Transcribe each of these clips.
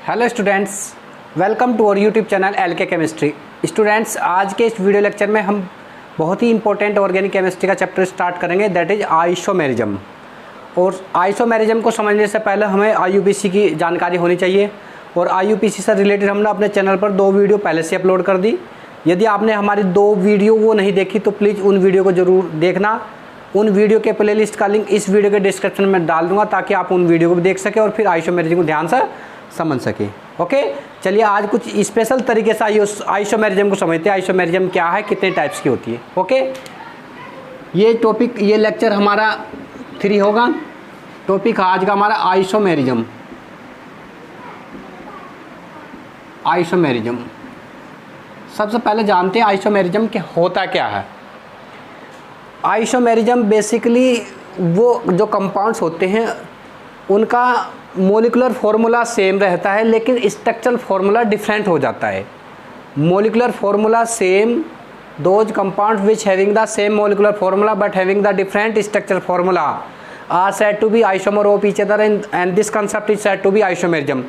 Hello students, welcome to our YouTube channel LK chemistry. Students, आज के इस video lecture में हम बहुत ही इंपॉर्टेंट ऑर्गेनिक केमिस्ट्री का चैप्टर स्टार्ट करेंगे, दैट इज़ आइसोमेरिज्म। और आइसोमेरिज्म को समझने से पहले हमें आईयूपीसी की जानकारी होनी चाहिए। और आईयूपीसी से रिलेटेड हमने अपने चैनल पर 2 वीडियो पहले से अपलोड कर दी। यदि आपने हमारी 2 वीडियो वो नहीं देखी तो प्लीज़ उन वीडियो को ज़रूर देखना। उन वीडियो के प्लेलिस्ट का लिंक इस वीडियो के डिस्क्रिप्शन में डाल दूंगा ताकि आप उन वीडियो को भी देख सकें और फिर आइसोमेरिज्म को ध्यान से समझ सके। ओके, चलिए आज कुछ स्पेशल तरीके से आइसोमेरिज्म को समझते हैं। आइसोमेरिज्म क्या है, कितने टाइप्स की होती है। ओके, ये टॉपिक, ये लेक्चर हमारा 3 होगा। टॉपिक आज का हमारा आइसोमेरिज्म। आइसोमेरिज्म सबसे पहले जानते हैं आइसोमेरिज्म क्या होता क्या है। आइसोमेरिज्म बेसिकली वो जो कंपाउंड्स होते हैं उनका मोलिकुलर फार्मूला सेम रहता है लेकिन स्ट्रक्चरल फार्मूला डिफरेंट हो जाता है। Molecular formula same, those compounds which having the same molecular formula but having the different structural formula are said to be isomer of each other and this concept is said to be isomerism.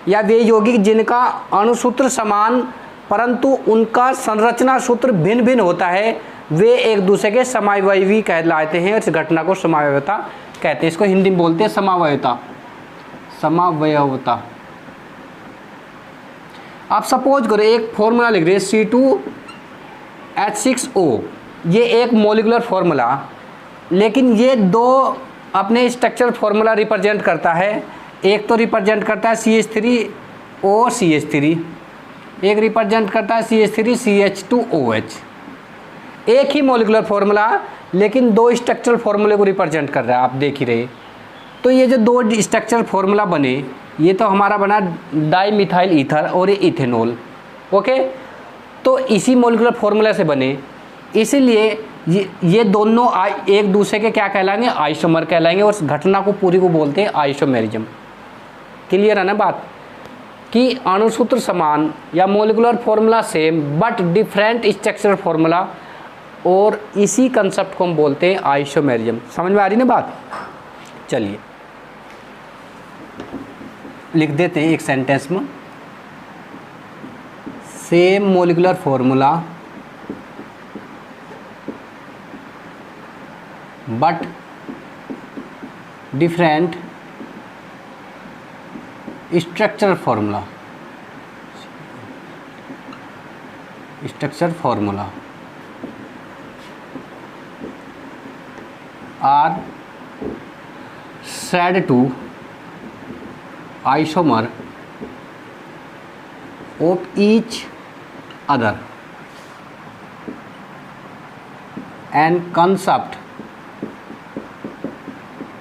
या वे यौगिक जिनका अणुसूत्र समान परंतु उनका संरचना सूत्र भिन्न भिन्न होता है, वे एक दूसरे के समावयवी कहलाते हैं। इस घटना को समावयवता कहते हैं। इसको हिंदी में बोलते हैं समावयवता। समावयवता। आप सपोज करो एक फॉर्मूला लिख रहे हैं C2H6O, ये एक मोलिकुलर फार्मूला, लेकिन ये 2 अपने स्ट्रक्चरल फार्मूला रिप्रेजेंट करता है। एक तो रिप्रेजेंट करता है CH3O CH3, एक रिप्रेजेंट करता है CH3 CH2OH। एक ही मोलिकुलर फार्मूला लेकिन 2 स्ट्रक्चरल फार्मूले को रिप्रेजेंट कर रहा है, आप देख ही रहे। तो ये जो 2 स्ट्रक्चरल फार्मूला बने, ये तो हमारा बना डाईमिथाइल ईथर और ये इथेनॉल। ओके, तो इसी मोलिकुलर फार्मूला से बने, इसीलिए ये दोनों एक दूसरे के क्या कहलाएंगे, आइसोमर कहलाएंगे। और घटना को पूरी को बोलते हैं आइसोमेरिज्म। क्लियर है ना बात, कि अणुसूत्र समान या molecular formula same but different structural formula, और इसी कंसेप्ट को हम बोलते हैं आइसोमेरिज्म। समझ में आ रही ना बात। चलिए लिख देते हैं एक सेंटेंस में, same molecular formula but different structural formula. Structure formula are said to isomer of each other and concept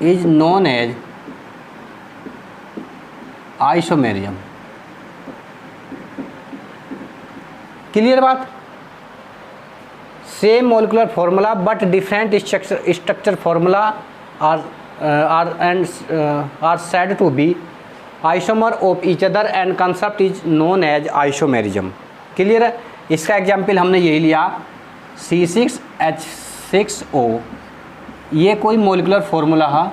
is known as isomerism। Clear बात। Same molecular formula but different structure formula are said to be isomer of each other and concept is known as isomerism. Clear है। इसका example हमने यही लिया, C6H6O, ये कोई molecular formula है।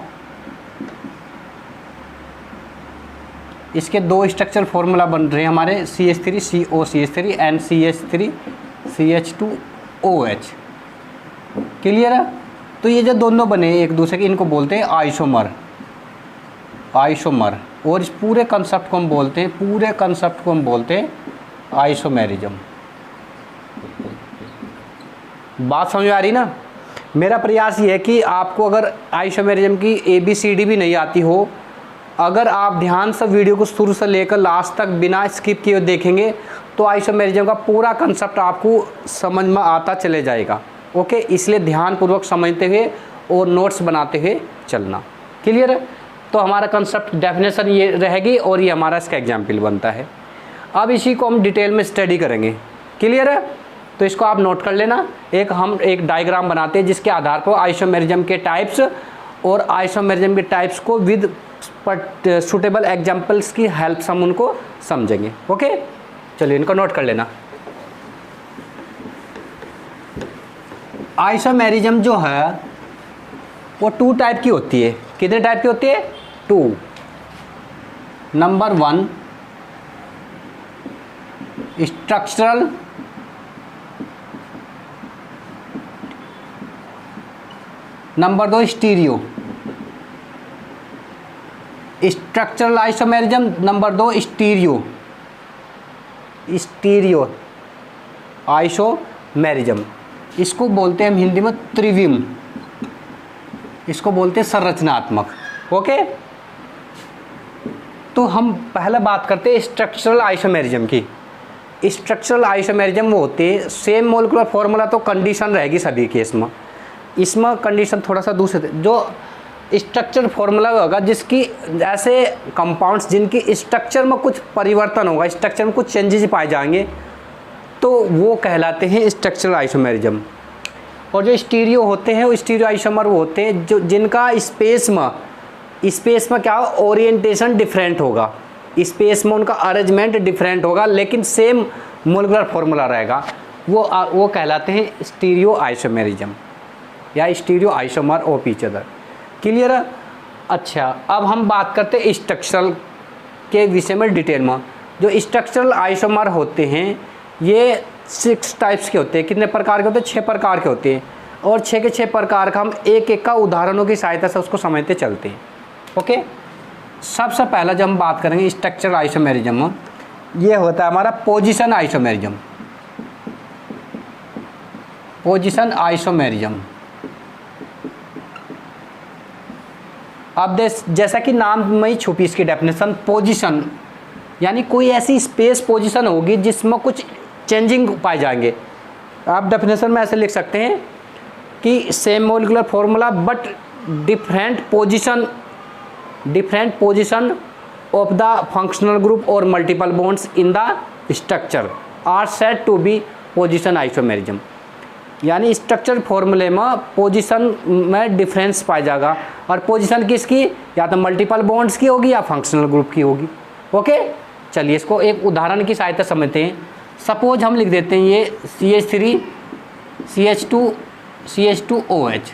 इसके 2 स्ट्रक्चर फार्मूला बन रहे हैं हमारे, CH3CO CH3 and CH3 CH2OH। Clear है। तो ये जो दोनों बने एक दूसरे के, इनको बोलते हैं आइसोमर। आइसोमर। और इस पूरे कंसेप्ट को हम बोलते हैं, पूरे कंसेप्ट को हम बोलते हैं आइसोमेरिज्म। बात समझ में आ रही ना। मेरा प्रयास ये है कि आपको अगर आइसोमेरिज्म की ABCD भी नहीं आती हो, अगर आप ध्यान से वीडियो को शुरू से लेकर लास्ट तक बिना स्किप किए देखेंगे तो आइसोमेरिज्म का पूरा कंसेप्ट आपको समझ में आता चले जाएगा। ओके, इसलिए ध्यानपूर्वक समझते हुए और नोट्स बनाते हुए चलना। क्लियर है। तो हमारा कंसेप्ट डेफिनेशन ये रहेगी और ये हमारा इसका एग्जाम्पल बनता है। अब इसी को हम डिटेल में स्टडी करेंगे। क्लियर है। तो इसको आप नोट कर लेना। हम एक डायग्राम बनाते हैं जिसके आधार पर आइसोमेरिज्म के टाइप्स और आइसोमेरिज्म के टाइप्स को विद सुटेबल एग्जाम्पल्स की हेल्प से हम उनको समझेंगे। ओके, चलिए इनको नोट कर लेना। आइसोमेरिज्म जो है वो 2 टाइप की होती है। कितने टाइप की होती है? 2। Number 1 structural number 2 stereo, structural isomerism number 2 stereo, stereo isomerism. इसको बोलते हैं हम हिंदी में त्रिविम, इसको बोलते हैं संरचनात्मक। ओके, तो हम पहले बात करते हैं स्ट्रक्चरल आइसोमेरिज्म की। स्ट्रक्चरल आइसोमेरिज्म वो होते हैं सेम मोलिकुलर फॉर्मूला, तो कंडीशन रहेगी सभी केस में, इसमें कंडीशन थोड़ा सा दूसरे, जो स्ट्रक्चर फॉर्मूला होगा जिसकी ऐसे कंपाउंड्स जिनकी स्ट्रक्चर में कुछ परिवर्तन होगा, स्ट्रक्चर में कुछ चेंजेस पाए जाएंगे, तो वो कहलाते हैं स्ट्रक्चरल आइसोमेरिज्म। और जो स्टीरियो होते हैं वो स्टीरियो आइसोमर वो होते हैं जो जिनका स्पेस में क्या हो, ओरिएंटेशन डिफरेंट होगा, स्पेस में उनका अरेंजमेंट डिफरेंट होगा, लेकिन सेम मोलिकुलर फॉर्मूला रहेगा, वो कहलाते हैं स्टीरियो आइसोमेरिज्म या stereo isomer of each other. Clear है? अच्छा, अब हम बात करते हैं स्ट्रक्चरल के विषय में डिटेल में। जो स्ट्रक्चरल आइसोमर होते हैं ये 6 टाइप्स के होते हैं। कितने प्रकार के होते हैं? 6 प्रकार के होते हैं, और 6 के 6 प्रकार का हम एक एक का उदाहरणों की सहायता से उसको समझते चलते हैं। ओके, सबसे पहला जब हम बात करेंगे स्ट्रक्चरल आइसोमेरिज्म, ये होता है हमारा पोजीशन आइसोमेरिज्म। पोजीशन आइसोमेरिज्म, अब जैसा कि नाम में ही छुपी इसकी डेफिनेशन, पोजीशन यानी कोई ऐसी स्पेस पोजीशन होगी जिसमें कुछ चेंजिंग पाए जाएंगे। आप डेफिनेशन में ऐसे लिख सकते हैं कि same molecular formula but different position of the functional group और multiple bonds in the structure are said to be position isomerism. यानी स्ट्रक्चर फॉर्मूले में पोजीशन में डिफरेंस पाया जाएगा, और पोजीशन किसकी, या तो मल्टीपल बॉन्ड्स की होगी या फंक्शनल ग्रुप की होगी। ओके, चलिए इसको एक उदाहरण की सहायता समझते हैं। सपोज हम लिख देते हैं ये CH3 CH2 CH2OH,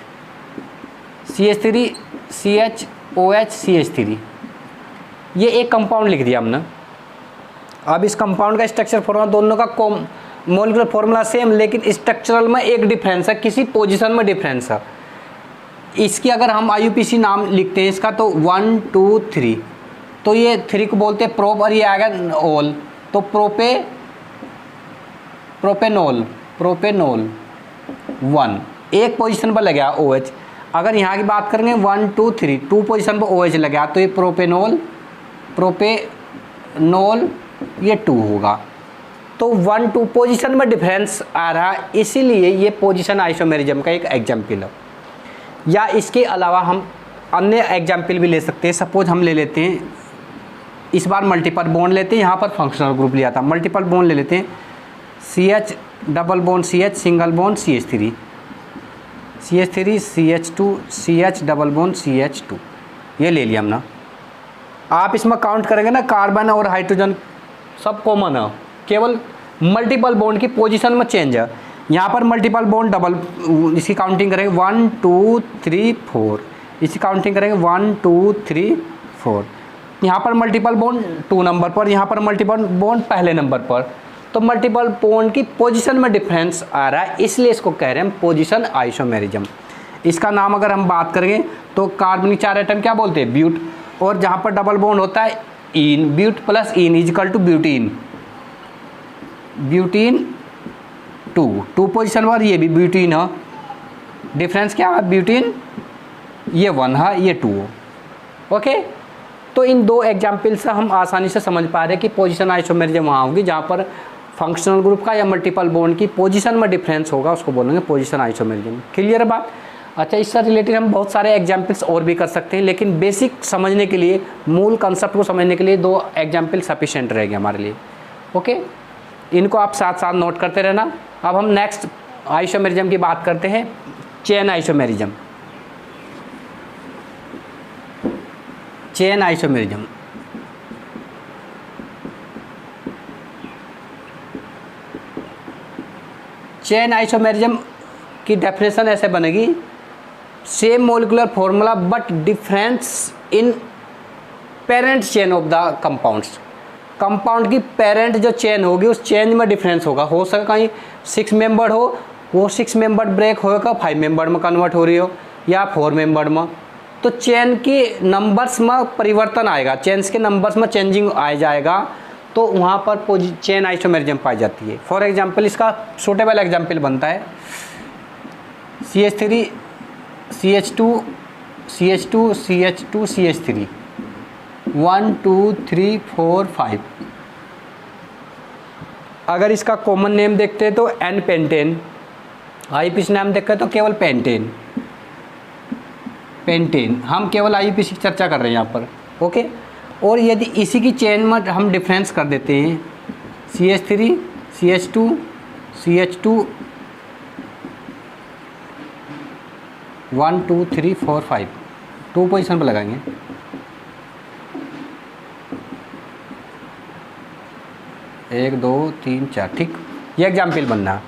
CH3 CHOH CH3, ये एक कंपाउंड लिख दिया हमने। अब इस कंपाउंड का स्ट्रक्चर फॉर्मूला दोनों का मोलिकुलर फॉर्मूला सेम, लेकिन स्ट्रक्चरल में एक डिफरेंस है, किसी पोजीशन में डिफरेंस है। इसकी अगर हम IUPAC नाम लिखते हैं इसका, तो 1 2 3, तो ये 3 को बोलते हैं प्रोप, और ये आएगा ओल, तो प्रोपेनोल 1 एक पोजीशन पर लगा OH। अगर यहाँ की बात करेंगे 1 2 3 2 पोजीशन पर OH लगा, तो ये प्रोपेनोल ये 2 होगा। तो 1 2 पोजीशन में डिफरेंस आ रहा है, इसीलिए ये पोजीशन आइसोमेरिज्म का एक एग्जाम्पल है। या इसके अलावा हम अन्य एग्जाम्पल भी ले सकते हैं। सपोज हम ले लेते हैं, इस बार मल्टीपल बॉन्ड लेते हैं, यहाँ पर फंक्शनल ग्रुप लिया था, मल्टीपल बॉन्ड ले लेते हैं, CH double bond CH single bond CH3 CH2 CH double bond CH2, ये ले लिया हमने। आप इसमें काउंट करेंगे ना, कार्बन और हाइड्रोजन सब कॉमन है, केवल मल्टीपल बॉन्ड की पोजीशन में चेंज है। यहाँ पर मल्टीपल बॉन्ड डबल, इसकी काउंटिंग करेंगे 1 2 3 4, इसकी काउंटिंग करेंगे 1 2 3 4। यहाँ पर मल्टीपल बॉन्ड 2 नंबर पर, यहाँ पर मल्टीपल बॉन्ड पहले नंबर पर, तो मल्टीपल बॉन्ड की पोजीशन में डिफरेंस आ रहा है, इसलिए इसको कह रहे हैं पोजीशन आइसोमेरिज्म। इसका नाम अगर हम बात करेंगे तो कार्बनिक 4 एटम क्या बोलते हैं, ब्यूट, और जहाँ पर डबल बॉन्ड होता है इन, ब्यूट प्लस इन इजिकल टू ब्यूटीन 2 पोजीशन पर, ये भी ब्यूटीन है, डिफरेंस क्या है, ब्यूटीन ये 1 है, ये 2 है। ओके, तो इन 2 एग्जाम्पल से हम आसानी से समझ पा रहे हैं कि पोजीशन आइसोमेरिज्म वहाँ होगी जहाँ पर फंक्शनल ग्रुप का या मल्टीपल बॉन्ड की पोजीशन में डिफरेंस होगा, उसको बोलेंगे पोजीशन आइसोमेरिज्म। क्लियर है बात? अच्छा, इससे रिलेटेड हम बहुत सारे एग्जाम्पल्स और भी कर सकते हैं, लेकिन बेसिक समझने के लिए, मूल कंसेप्ट को समझने के लिए 2 एग्जाम्पल सफिशिएंट रहेंगे हमारे लिए। ओके, इनको आप साथ साथ नोट करते रहना। अब हम नेक्स्ट आइसोमेरिज्म की बात करते हैं, chain isomerism. Chain isomerism, chain isomerism की डेफिनेशन ऐसे बनेगी, same molecular formula but difference in parent chain of the compounds. Compound की पेरेंट जो चेन होगी उस चेन में डिफरेंस होगा। हो सके कहीं 6 मेंबर हो, वो 6 मेंबर ब्रेक होगा 5 मेंबर में कन्वर्ट हो रही हो या 4 मेंबर में, तो चेन की नंबर्स में परिवर्तन आएगा, चेन्स के नंबर्स में चेंजिंग आ जाएगा, तो वहाँ पर चेन आइसोमेरिज्म पाई जाती है। फॉर एग्जांपल इसका सूटेबल एग्जांपल बनता है CH3 CH2 CH2 CH2 CH3 1 2 3 4 5। अगर इसका कॉमन नेम देखते हैं तो एन पेंटेन, आईपीसी नाम देखते हैं तो केवल पेंटेन, हम केवल आईपीसी की चर्चा कर रहे हैं यहाँ पर, ओके। और यदि इसी की चेन में हम डिफरेंस कर देते हैं CH3 CH2 CH2 1 2 3 4 5, 2 पोजीशन पर लगाएंगे, एक दो तीन चार, ठीक, ये एग्जाम्पल बनना।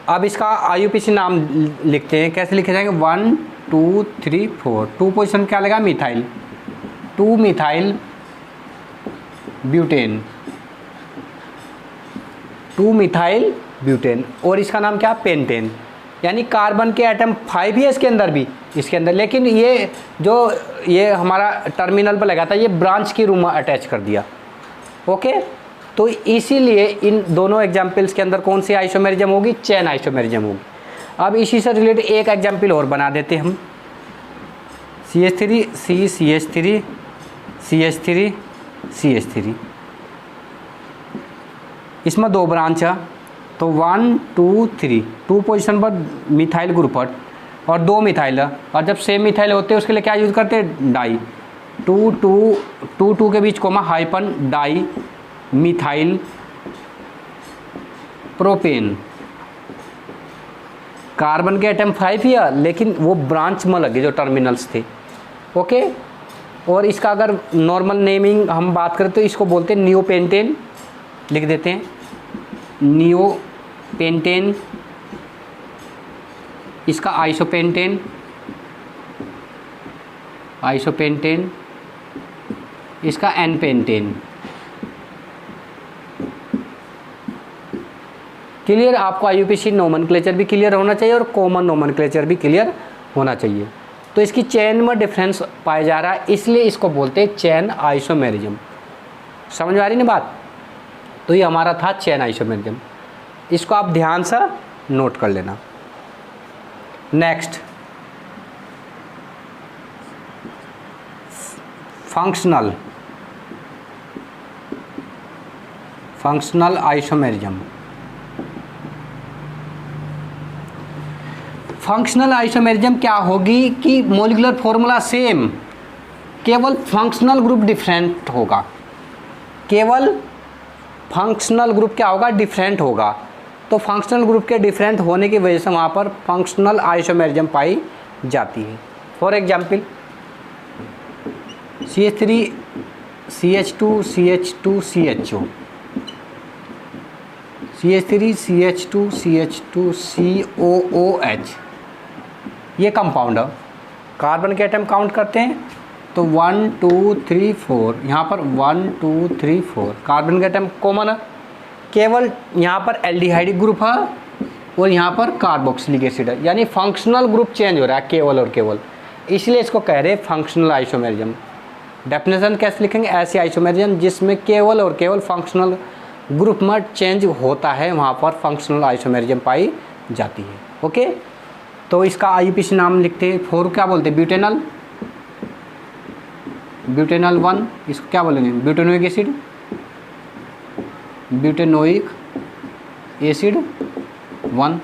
अब इसका आईयूपीसी नाम लिखते हैं, कैसे लिखे जाएंगे 1 2 3 4, 2 पोजीशन क्या लगा methyl, 2 methyl butane, 2 methyl butane, और इसका नाम क्या पेंटेन, यानी कार्बन के एटम 5 ही है इसके अंदर भी, इसके अंदर, लेकिन ये जो ये हमारा टर्मिनल पर लगा था ये ब्रांच की रूम में अटैच कर दिया, ओके। तो इसीलिए इन दोनों एग्जाम्पल्स के अंदर कौन सी आइसोमेरिज्म होगी, चेन आइसोमेरिज्म होगी। अब इसी से रिलेटेड एक एग्जाम्पल और बना देते हैं हम, CH3 CH3 CH3 CH3, इसमें 2 ब्रांच है, तो 1 2 3, 2 पोजीशन पर मिथाइल ग्रुप है और 2 मिथाइल है, और जब सेम मिथाइल होते हैं उसके लिए क्या यूज़ करते हैं डाई, 2 के बीच comma hyphen di methyl propane, carbon के एटम 5 ही है लेकिन वो ब्रांच में लगे जो टर्मिनल्स थे, ओके। और इसका अगर नॉर्मल नेमिंग हम बात करें तो इसको बोलते हैं नियोपेंटेन, लिख देते हैं नियोपेंटेन, इसका आइसोपेंटेन, इसका एनपेंटेन। क्लियर, आपको आईयूपीसी नोमेनक्लेचर भी क्लियर होना चाहिए और कॉमन नोमेनक्लेचर भी क्लियर होना चाहिए। तो इसकी चेन में डिफरेंस पाया जा रहा है, इसलिए इसको बोलते हैं चेन आइसोमेरिज्म। समझ में आ रही ना बात? तो ये हमारा था चेन आइसोमेरिज्म, इसको आप ध्यान से नोट कर लेना। Next, functional isomerism. Functional isomerism क्या होगी कि मॉलिक्यूलर फॉर्मूला सेम, केवल फंक्शनल ग्रुप डिफरेंट होगा, केवल फंक्शनल ग्रुप क्या होगा डिफरेंट होगा। तो फंक्शनल ग्रुप के डिफरेंट होने की वजह से वहाँ पर फंक्शनल आइसोमेरिज्म पाई जाती है। For example CH3 CH2 CH2 CHO, CH3 CH2 CH2 COOH, ये कंपाउंड है। कार्बन के एटम काउंट करते हैं तो 1 2 3 4, यहाँ पर 1 2 3 4 कार्बन के एटम कॉमन है, केवल यहाँ पर एल्डिहाइडिक ग्रुप है और यहाँ पर कार्बोक्सिलिक एसिड है, यानी फंक्शनल ग्रुप चेंज हो रहा है केवल और केवल, इसलिए इसको कह रहे हैं फंक्शनल आइसोमेरिज्म। डेफिनेशन कैसे लिखेंगे, ऐसी आइसोमेरिज्म जिसमें केवल और केवल फंक्शनल ग्रुप में चेंज होता है, वहाँ पर फंक्शनल आइसोमेरिज्म पाई जाती है, ओके। तो इसका आईयूपीसी नाम लिखते हैं, 4 क्या बोलते हैं ब्यूटेनल 1, इसको क्या बोलेंगे ब्यूटेनोइक एसिड 1।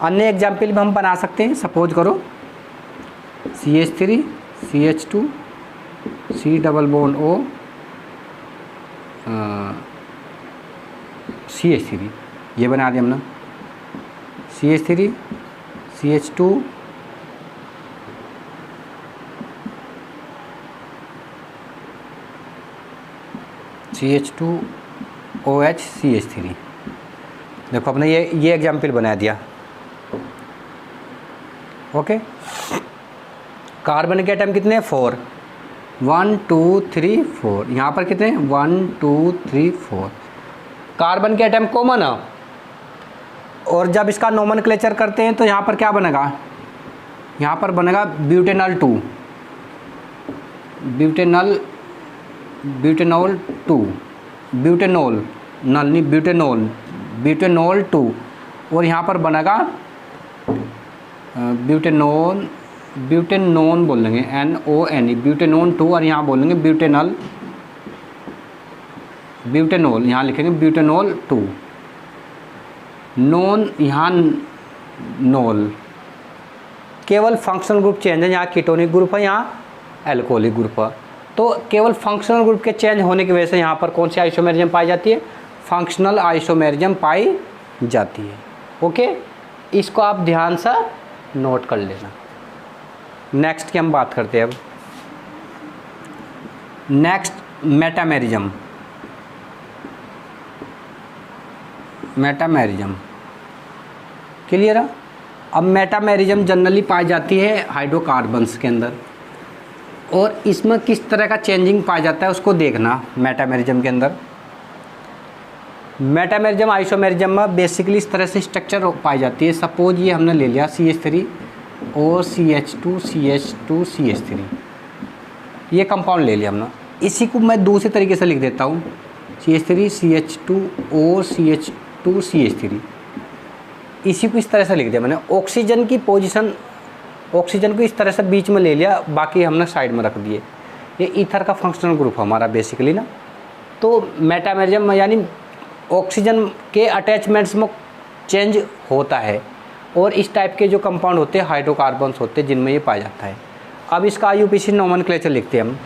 अन्य एग्जाम्पल भी हम बना सकते हैं, सपोज करो CH3 CH2 C double bond O CH3, ये बना दिया हमने CH3 CH2 CH2 OH CH3। देखो अपने ये एग्जाम्पल बना दिया, ओके। कार्बन के एटम कितने 4, 1 2 3 4, यहाँ पर कितने 1 2 3 4 कार्बन के एटम कॉमन है। और जब इसका नोमेनक्लेचर करते हैं तो यहाँ पर क्या बनेगा, यहाँ पर बनेगा ब्यूटेनॉल 2, ब्यूटेनॉल 2, ब्यूटेनॉल नल नहीं ब्यूटेनॉल 2, और यहाँ पर बनेगा ब्यूटेनोन बोल लेंगे NONE, ब्यूटेनोन 2, और यहाँ बोलेंगे ब्यूटेनॉल यहाँ लिखेंगे ब्यूटेनॉल 2, नॉन यहाँ नॉल, केवल फंक्शनल ग्रुप चेंज है, यहाँ कीटोनिक ग्रुप है, यहाँ एल्कोहलिक ग्रुप है। तो केवल फंक्शनल ग्रुप के चेंज होने की वजह से यहाँ पर कौन सी आइसोमेरिज्म पाई जाती है, फंक्शनल आइसोमेरिज्म पाई जाती है। ओके, इसको आप ध्यान से नोट कर लेना। नेक्स्ट की हम बात करते हैं अब। नेक्स्ट मेटामेरिज्म, क्लियर है। अब मेटामेरिज्म जनरली पाई जाती है हाइड्रोकार्बन्स के अंदर, और इसमें किस तरह का चेंजिंग पाया जाता है उसको देखना। मेटामेरिज्म के अंदर मेटामेरिज्म आइसोमेरिज्म में बेसिकली इस तरह से स्ट्रक्चर पाई जाती है। सपोज ये हमने ले लिया CH3 और CH2 CH3, ये कंपाउंड ले लिया हमने। इसी को मैं दूसरे तरीके से लिख देता हूँ, CH3 CH2 और CH2 CH3, इसी को इस तरह से लिख दिया मैंने। ऑक्सीजन की पोजीशन, ऑक्सीजन को इस तरह से बीच में ले लिया, बाकी हमने साइड में रख दिए। ये ईथर का फंक्शनल ग्रुप हमारा बेसिकली ना। तो मेटामेरिज्म यानी ऑक्सीजन के अटैचमेंट्स में चेंज होता है, और इस टाइप के जो कंपाउंड होते हैं हाइड्रोकार्बन्स होते हैं जिनमें ये पाया जाता है। अब इसका IUPAC नोमेनक्लेचर लिखते हैं हम।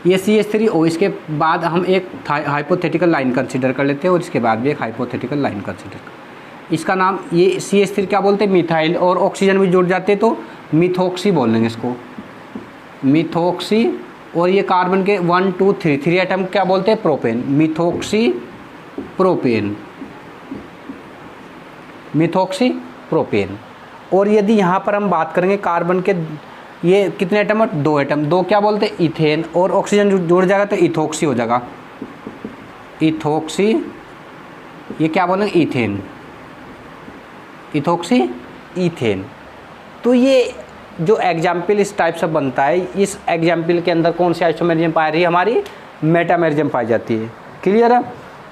ये CH3O, इसके बाद हम एक हाइपोथेटिकल लाइन कंसीडर कर लेते हैं, और इसके बाद भी एक हाइपोथेटिकल लाइन कंसीडर। इसका नाम ये CH3 क्या बोलते हैं, मिथाइल, और ऑक्सीजन भी जुड़ जाते हैं तो मिथोक्सी बोल लेंगे इसको, मिथोक्सी। और ये कार्बन के 1 2 3 एटम क्या बोलते हैं, प्रोपेन, मिथोक्सी प्रोपेन। और यदि यहाँ पर हम बात करेंगे कार्बन के ये कितने एटम है, 2 एटम, 2 क्या बोलते हैं, इथेन, और ऑक्सीजन जुड़ जाएगा तो इथोक्सी हो जाएगा, इथोक्सी। ये क्या बोलेंगे, इथेन, इथोक्सी इथेन। तो ये जो एग्जाम्पल इस टाइप से बनता है, इस एग्जाम्पल के अंदर कौन सी आइसोमेरिज्म पाई रही है, हमारी मेटामेरिज्म पाई जाती है। क्लियर है।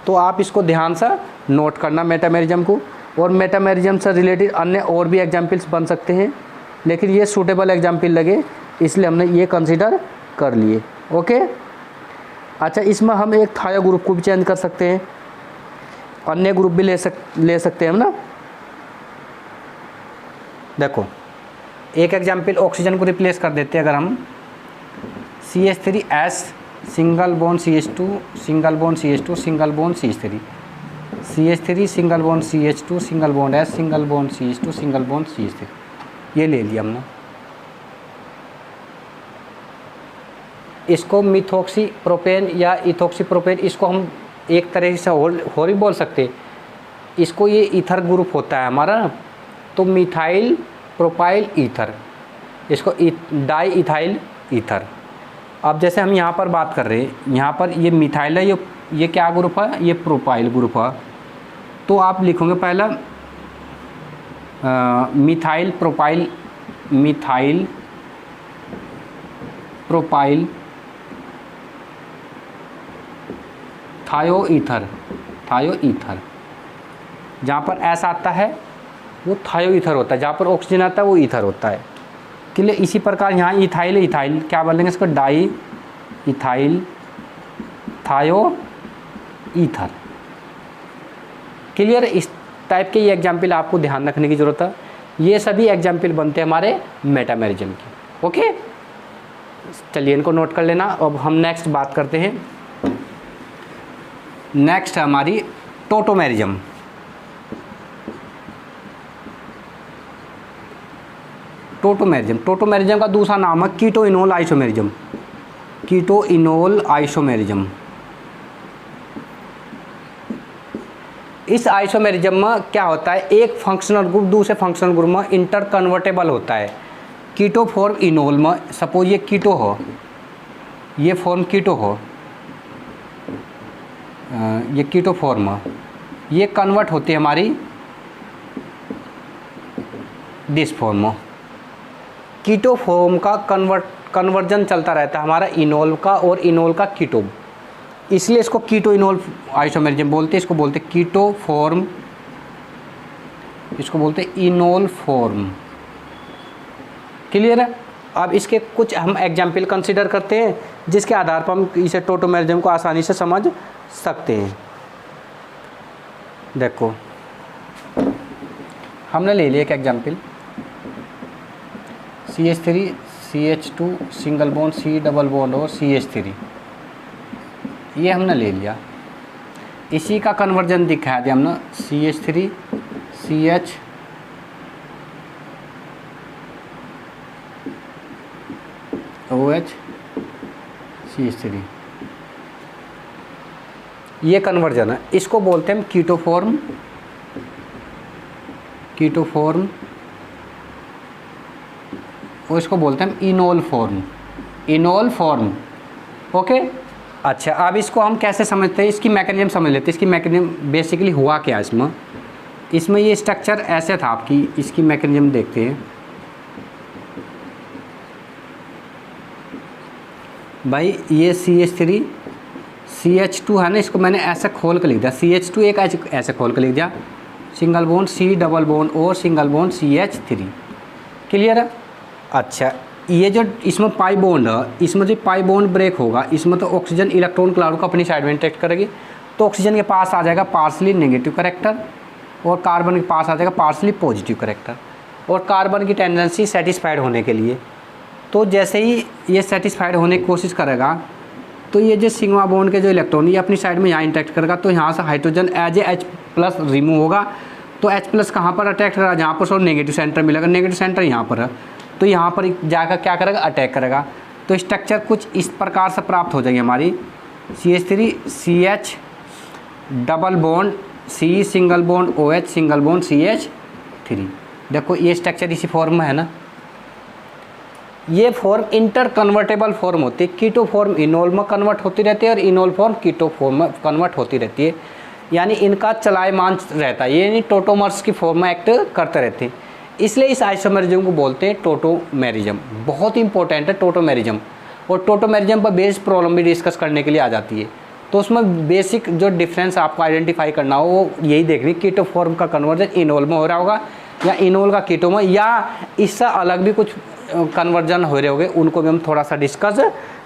तो आप इसको ध्यान से नोट करना मेटामेरिज्म को। और मेटामेरिज्म से रिलेटेड अन्य और भी एग्जाम्पल्स बन सकते हैं, लेकिन ये सूटेबल एग्जाम्पल लगे इसलिए हमने ये कंसीडर कर लिए। ओके, अच्छा, इसमें हम एक थायो ग्रुप को भी चेंज कर सकते हैं, अन्य ग्रुप भी ले सकते हैं हम ना। देखो एक एग्जाम्पल ऑक्सीजन को रिप्लेस कर देते हैं अगर हम, CH3S single bond CH2 single bond CH2 single bond CH3, CH3 single bond CH2 single bond S single bond CH2 single bond CH3, ये ले लिया हमने। इसको मिथोक्सी प्रोपेन या इथोक्सी प्रोपेन, इसको हम एक तरह से और भी बोल सकते। इसको ये ईथर ग्रुप होता है हमारा, तो मिथाइल प्रोपाइल ईथर, इसको डाई इथाइल ईथर। अब जैसे हम यहाँ पर बात कर रहे हैं, यहाँ पर ये मिथाइल है, ये क्या ग्रुप है, ये प्रोपाइल ग्रुप है। तो आप लिखोगे पहला मिथाइल प्रोपाइल, मिथाइल प्रोपाइल थायो ईथर, थायो ईथर। जहाँ पर S आता है वो थायो ईथर होता है, जहाँ पर ऑक्सीजन आता है वो ईथर होता है। क्लियर। इसी प्रकार यहाँ इथाइल, इथाइल क्या बोलेंगे इसको, डाई इथाइल थायो ईथर। क्लियर। इस टाइप के ये एग्जाम्पल आपको ध्यान रखने की ज़रूरत है। ये सभी एग्जाम्पल बनते हैं हमारे मेटामेरिज्म के। ओके, चलिए इनको नोट कर लेना। अब हम नेक्स्ट बात करते हैं। नेक्स्ट है हमारी टोटोमेरिज्म। टोटोमेरिज्म का दूसरा नाम है कीटोइनोल आइसोमेरिज्म, कीटोइनोल आइसोमेरिज्म। इस आइसोमेरिज्म में क्या होता है, एक फंक्शनल ग्रुप दूसरे फंक्शनल ग्रुप में इंटर कन्वर्टेबल होता है। कीटो फॉर्म इनोल में, सपोज ये कीटो हो, ये फॉर्म कीटो हो, ये कीटो फॉर्म ये कन्वर्ट होती है हमारी दिस फॉर्म। कीटो फॉर्म का कन्वर्जन चलता रहता है हमारा इनोल का और इनोल का कीटो, इसलिए इसको कीटो इनोल आइसोमेरिज्म बोलते हैं। इसको बोलते हैं कीटो फॉर्म, इसको बोलते हैं इनोल फॉर्म। क्लियर है? अब इसके कुछ हम एग्जाम्पल कंसीडर करते हैं जिसके आधार पर हम इसे टोटोमेरिज्म को आसानी से समझ सकते हैं। देखो हमने ले लिया एक example, CH3 CH2 single bond C double bond और CH3, ये हमने ले लिया। इसी का कन्वर्जन दिखाया दिया हमने CH3 CH OH CH3, ये कन्वर्जन है। इसको बोलते हैं कीटो फॉर्म, कीटो फॉर्म, और इसको बोलते हैं enol form, enol form. Okay, अच्छा अब इसको हम कैसे समझते हैं, इसकी मैकेनिज्म समझ लेते हैं। इसकी मैकेनिज्म बेसिकली हुआ क्या इसमें ये स्ट्रक्चर ऐसे था आपकी, इसकी मैकेनिज्म देखते हैं भाई। ये CH3 CH2 है ना, इसको मैंने ऐसे खोल कर लिख दिया, CH2 एक ऐसे खोल कर लिख दिया, single bond C double bond और सिंगल बॉन्ड CH3। क्लियर है? अच्छा ये जो इसमें पाई बॉन्ड है, इसमें जो पाई बॉन्ड ब्रेक होगा, इसमें तो ऑक्सीजन इलेक्ट्रॉन क्लाउड को अपनी साइड में इंटरेक्ट करेगी, तो ऑक्सीजन के पास आ जाएगा पार्सली नेगेटिव करेक्टर और कार्बन के पास आ जाएगा पार्सली पॉजिटिव करेक्टर, और कार्बन की टेंडेंसी सेटिस्फाइड होने के लिए। तो जैसे ही ये सेटिस्फाइड होने की कोशिश करेगा तो ये जो सिग्मा बॉन्ड के जो इलेक्ट्रॉन ये अपनी साइड में यहाँ इंटरेक्ट करेगा, तो यहाँ से hydrogen as a H+ remove होगा। तो H+ कहाँ पर अटैक करेगा, जहाँ पर सो नेगेटिव सेंटर मिलेगा, नेगेटिव सेंटर यहाँ पर है, तो यहाँ पर जाकर क्या करेगा, अटैक करेगा। तो स्ट्रक्चर कुछ इस प्रकार से प्राप्त हो जाएगी हमारी, CH3 CH double bond C single bond OH single bond CH3। देखो ये स्ट्रक्चर इसी फॉर्म में है ना। ये फॉर्म इंटर कन्वर्टेबल फॉर्म होती है, कीटो फॉर्म इनोल में कन्वर्ट होती रहती है और इनोल फॉर्म कीटो फॉर्म में कन्वर्ट होती रहती है, यानी इनका चलायमान रहता है, यानी टोटोमर्स की फॉर्म में एक्ट करते रहते हैं। इसलिए इस आइसोमेरिज्म को बोलते हैं टोटोमेरिज्म। बहुत इंपॉर्टेंट है टोटोमेरिज्म, और टोटोमेरिज्म पर बेस्ड प्रॉब्लम भी डिस्कस करने के लिए आ जाती है। तो उसमें बेसिक जो डिफरेंस आपको आइडेंटिफाई करना हो वो यही देखनी, कीटो फॉर्म का कन्वर्जन इनोल में हो रहा होगा या इनोल का कीटो में, या इससे अलग भी कुछ कन्वर्जन हो रहे होंगे, उनको भी हम थोड़ा सा डिस्कस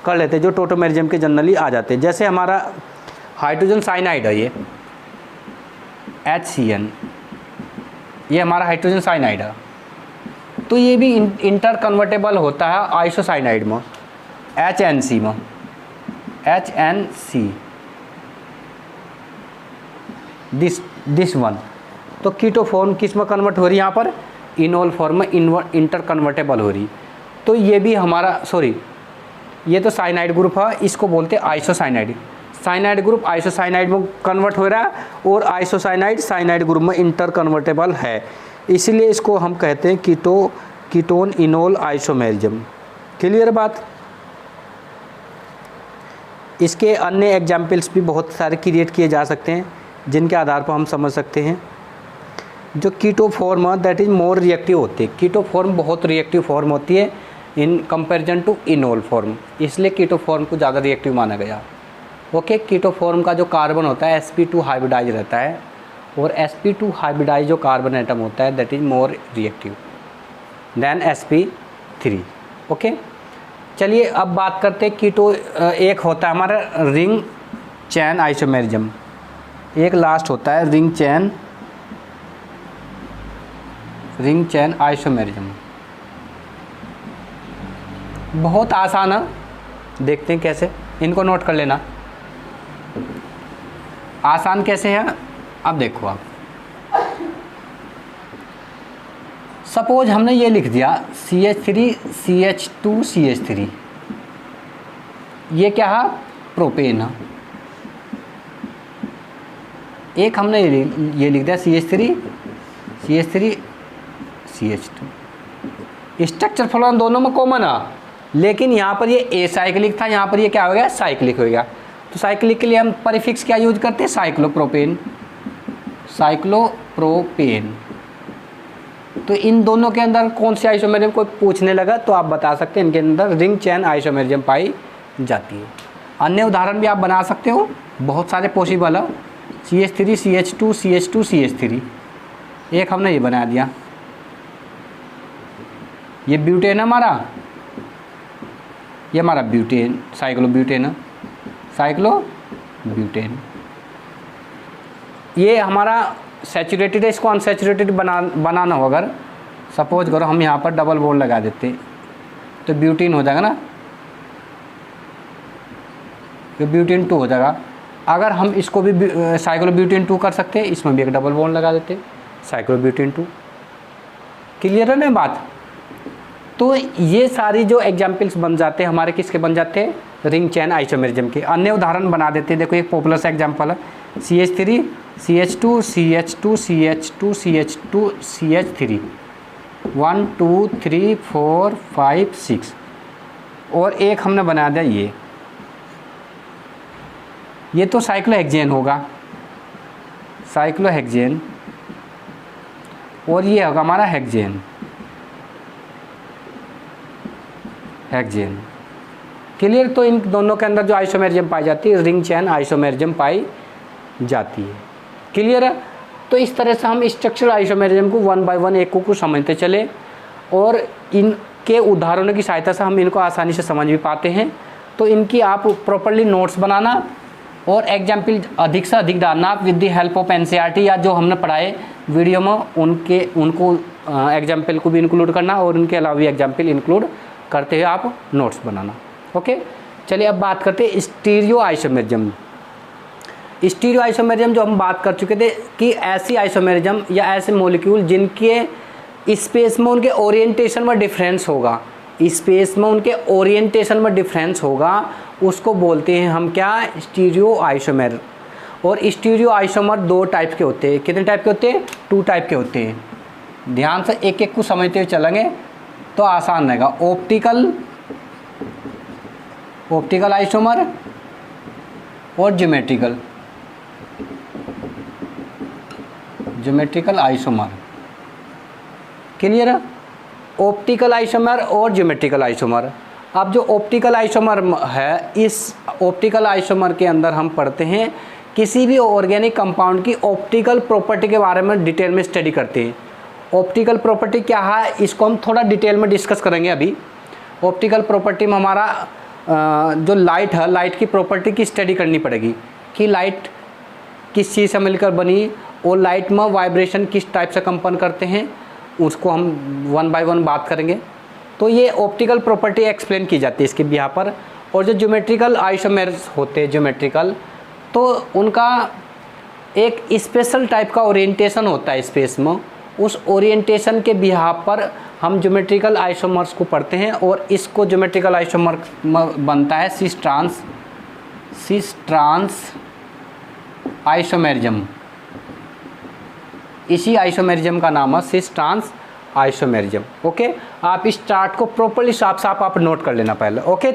कर लेते हैं, जो टोटोमेरिज्म के जनरली आ जाते हैं। जैसे हमारा हाइड्रोजन साइनाइड है, ये HCN, ये हमारा हाइड्रोजन साइनाइड है, तो ये भी इंटर कन्वर्टेबल होता है आइसोसाइनाइड में, HNC में, HNC दिस वन। तो कीटो फॉर्म किस में कन्वर्ट हो रही है, यहाँ पर इनोल फॉर्म में इंटर कन्वर्टेबल हो रही। तो ये भी हमारा ये तो साइनाइड ग्रुप है, इसको बोलते हैं आइसोसाइनाइड। साइनाइड ग्रुप आइसोसाइनाइड में कन्वर्ट हो रहा है और आइसोसाइनाइड साइनाइड ग्रुप में इंटर कन्वर्टेबल है, इसीलिए इसको हम कहते हैं कीटोन इनोल आइसोमेरिज्म। क्लियर बात? इसके अन्य एग्जाम्पल्स भी बहुत सारे क्रिएट किए जा सकते हैं जिनके आधार पर हम समझ सकते हैं। जो कीटो फॉर्म है दैट इज़ मोर रिएक्टिव होती है, कीटो फॉर्म बहुत रिएक्टिव फॉर्म होती है in comparison to enol form, इसलिए कीटो फॉर्म को ज़्यादा रिएक्टिव माना गया। ओके, कीटो फॉर्म का जो कार्बन होता है sp2 हाइब्रिडाइज रहता है, और sp2 हाइब्रिडाइज जो कार्बन एटम होता है that is more reactive than sp3। Okay, चलिए अब बात करते हैं कीटो। एक होता है हमारा रिंग चैन आइसोमेरिज्म, एक लास्ट होता है रिंग चैन आइसोमेरिज्म। बहुत आसान है, देखते हैं कैसे, इनको नोट कर लेना। आसान कैसे है, अब देखो आप, सपोज हमने ये लिख दिया CH3 CH2 CH3, ये क्या है, प्रोपेन है। एक हमने ये लिख दिया CH3 CH2। स्ट्रक्चर फॉर्मूला दोनों में कॉमन है, लेकिन यहाँ पर ये एसाइक्लिक था, यहाँ पर ये क्या हो गया, साइक्लिक हो गया। तो साइक्लिक के लिए हम प्रीफिक्स क्या यूज करते हैं, साइक्लोप्रोपेन, साइक्लोप्रोपेन। तो इन दोनों के अंदर कौन सी आइसोमेरिज्म कोई पूछने लगा तो आप बता सकते हैं इनके अंदर रिंग चेन आइसोमेरिज्म पाई जाती है। अन्य उदाहरण भी आप बना सकते हो, बहुत सारे पॉसिबल है। CH3 CH2 CH2 CH3, एक हमने ये बना दिया, ये ब्यूटेन है हमारा, ये हमारा ब्यूटेन, साइक्लोब्यूटेन है, साइक्लोब्यूटेन। ये हमारा सैचुरेटेड है, इसको अनसैचुरेटेड बनाना हो, अगर सपोज करो हम यहाँ पर डबल बॉन्ड लगा देते तो ब्यूटीन हो जाएगा ना, तो ब्यूटीन 2 हो जाएगा। अगर हम इसको भी साइक्लोब्यूटेन 2 कर सकते हैं, इसमें भी एक डबल बॉन्ड लगा देते साइक्लोब्यूटेन 2। क्लियर है ना बात। तो ये सारी जो एग्जाम्पल्स बन जाते हैं हमारे, किसके बन जाते हैं, रिंग चेन आइसोमेरिज्म के। अन्य उदाहरण बना देते हैं, देखो एक पॉपुलर सा एग्जाम्पल है CH3 CH2 CH2 CH2 CH2 CH3, 1 2 3 4 5 6, और एक हमने बना दिया ये तो साइक्लोहेक्सेन होगा, साइक्लोहेक्सेन, और ये होगा हमारा हेक्सेन, हेक्सेन। क्लियर। तो इन दोनों के अंदर जो आइसोमेरिज्म पाई जाती है, रिंग चेन आइसोमेरिज्म पाई जाती है। क्लियर है। तो इस तरह से हम स्ट्रक्चरल आइसोमेरिज्म को 1 बाय 1 एक को समझते चले, और इनके उदाहरणों की सहायता से हम इनको आसानी से समझ भी पाते हैं। तो इनकी आप प्रॉपर्ली नोट्स बनाना और एग्जाम्पल अधिक से अधिक डालना with the help of NCERT, या जो हमने पढ़ाए वीडियो में उनको एग्जाम्पल को भी इंक्लूड करना, और उनके अलावा भी एग्जाम्पल इंक्लूड करते हुए आप नोट्स बनाना। ओके, चलिए अब बात करते हैं स्टीरियो आइसोमेरिज्म। स्टीरियो आइसोमेरिज्म जो हम बात कर चुके थे कि ऐसी आइसोमेरिज्म या ऐसे मॉलिक्यूल जिनके स्पेस में उनके ओरिएंटेशन में डिफरेंस होगा, स्पेस में उनके ओरिएंटेशन में डिफरेंस होगा, उसको बोलते हैं हम क्या, स्टीरियो आइसोमेर। और स्टीरियो आइसोमर 2 टाइप के होते हैं। कितने टाइप के होते हैं, 2 टाइप के होते हैं। ध्यान से एक एक को समझते हुए चलेंगे तो आसान रहेगा। ऑप्टिकल आइसोमर और ज्योमेट्रिकल आइसोमर। क्लियर है। ऑप्टिकल आइसोमर और ज्योमेट्रिकल आइसोमर। अब जो ऑप्टिकल आइसोमर है, इस ऑप्टिकल आइसोमर के अंदर हम पढ़ते हैं किसी भी ऑर्गेनिक कंपाउंड की ऑप्टिकल प्रॉपर्टी के बारे में डिटेल में स्टडी करते हैं। ऑप्टिकल प्रॉपर्टी क्या है, इसको हम थोड़ा डिटेल में डिस्कस करेंगे अभी। ऑप्टिकल प्रॉपर्टी में हमारा जो लाइट है, लाइट की प्रॉपर्टी की स्टडी करनी पड़ेगी कि लाइट किस चीज़ से मिलकर बनी, और लाइट में वाइब्रेशन किस टाइप से कंपन करते हैं, उसको हम 1 बाय 1 बात करेंगे। तो ये ऑप्टिकल प्रॉपर्टी एक्सप्लेन की जाती है इसके यहाँ पर। और जो ज्योमेट्रिकल आइसोमेर्स होते हैं, ज्योमेट्रिकल, तो उनका एक स्पेशल टाइप का ओरिएंटेशन होता है स्पेस में। उस ओरिएंटेशन के बिहाफ पर हम ज्योमेट्रिकल आइसोमर्स को पढ़ते हैं, और इसको ज्योमेट्रिकल आइसोमर बनता है सिस ट्रांस आइसोमेरिज्म। इसी आइसोमेरिज्म का नाम है सिस ट्रांस आइसोमेरिज्म। ओके, आप इस चार्ट को प्रॉपर्ली साफ साफ आप नोट कर लेना पहले। ओके,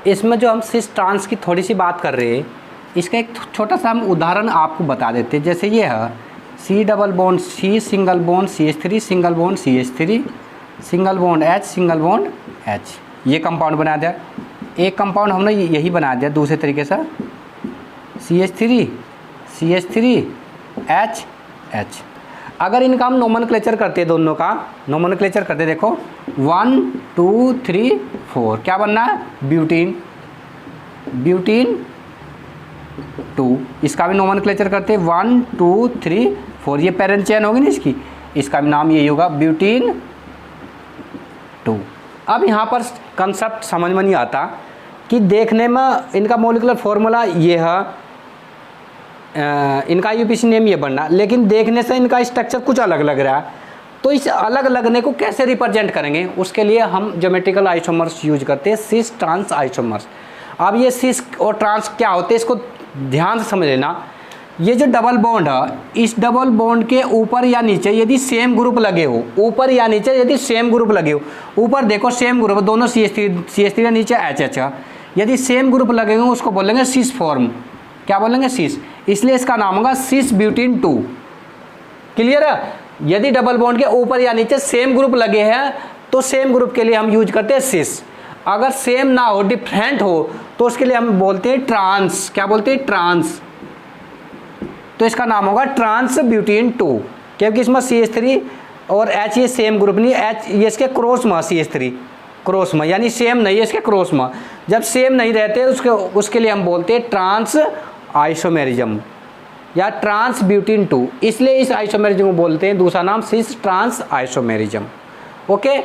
इसमें जो हम सिस ट्रांस की थोड़ी सी बात कर रहे हैं, इसका एक छोटा सा हम उदाहरण आपको बता देते हैं। जैसे ये है C double bond C single bond CH3 single bond CH3 single bond H single bond H, ये कंपाउंड बना दिया। एक कंपाउंड हमने यही बना दिया दूसरे तरीके से, CH3 H H। अगर इनका हम नोमेनक्लेचर करते हैं, दोनों का नोमेनक्लेचर करते, देखो 1 2 3 4, क्या बनना है, ब्यूटीन 2। इसका भी नोमेनक्लेचर करते हैं 1 2 3 4, ये पेरेंट चेन होगी ना इसकी, इसका भी नाम यही होगा, ब्यूटीन 2। अब यहाँ पर कंसेप्ट समझ में नहीं आता कि देखने में इनका मॉलिक्यूलर फॉर्मूला ये है, इनका IUPAC नेम ये बनना, लेकिन देखने से इनका स्ट्रक्चर कुछ अलग लग रहा है। तो इस अलग लगने को कैसे रिप्रेजेंट करेंगे, उसके लिए हम ज्योमेट्रिकल आइसोमर्स यूज करते हैं, सिस ट्रांस आइसोमर्स। अब ये सिस और ट्रांस क्या होते हैं, इसको ध्यान से समझ लेना ये जो डबल बॉन्ड है, इस डबल बॉन्ड के ऊपर या नीचे यदि सेम ग्रुप लगे हो, ऊपर या नीचे यदि सेम ग्रुप लगे हो, ऊपर देखो सेम ग्रुप दोनों CH3 नीचे HH है, यदि सेम ग्रुप लगेंगे उसको बोलेंगे सिस फॉर्म। क्या बोलेंगे? सिस। इसलिए इसका नाम होगा सिस ब्यूटीन 2। क्लियर है? यदि डबल बॉन्ड के ऊपर या नीचे सेम ग्रुप लगे हैं तो सेम ग्रुप के लिए हम यूज करते हैं सिस। अगर सेम ना हो, डिफरेंट हो, तो उसके लिए हम बोलते हैं ट्रांस। क्या बोलते हैं? ट्रांस। तो इसका नाम होगा ट्रांस ब्यूटीन 2, क्योंकि इसमें CH3 और H ये सेम ग्रुप नहीं, H ये इसके क्रॉस में, CH3 क्रॉस में, यानी सेम नहीं है इसके क्रॉस में। जब सेम नहीं रहते उसके लिए हम बोलते हैं ट्रांस आइसोमेरिज्म या ट्रांस ब्यूटीन 2। इसलिए इस आइसोमेरिज्म को बोलते हैं, दूसरा नाम सिस ट्रांस आइसोमेरिज्म। ओके,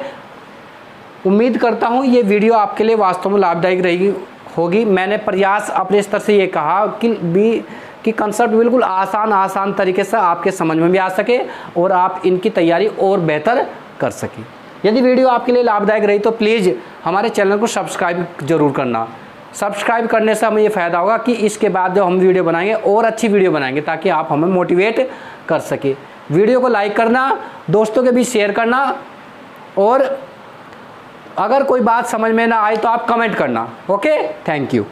उम्मीद करता हूँ ये वीडियो आपके लिए वास्तव में लाभदायक होगी। मैंने प्रयास अपने स्तर से ये कहा कि कंसेप्ट बिल्कुल आसान तरीके से आपके समझ में भी आ सके और आप इनकी तैयारी और बेहतर कर सकें। यदि वीडियो आपके लिए लाभदायक रही तो प्लीज़ हमारे चैनल को सब्सक्राइब जरूर करना। सब्सक्राइब करने से हमें ये फ़ायदा होगा कि इसके बाद जो हम वीडियो बनाएंगे और अच्छी वीडियो बनाएंगे, ताकि आप हमें मोटिवेट कर सके। वीडियो को लाइक करना, दोस्तों के बीच शेयर करना, और अगर कोई बात समझ में ना आए तो आप कमेंट करना। Okay, thank you.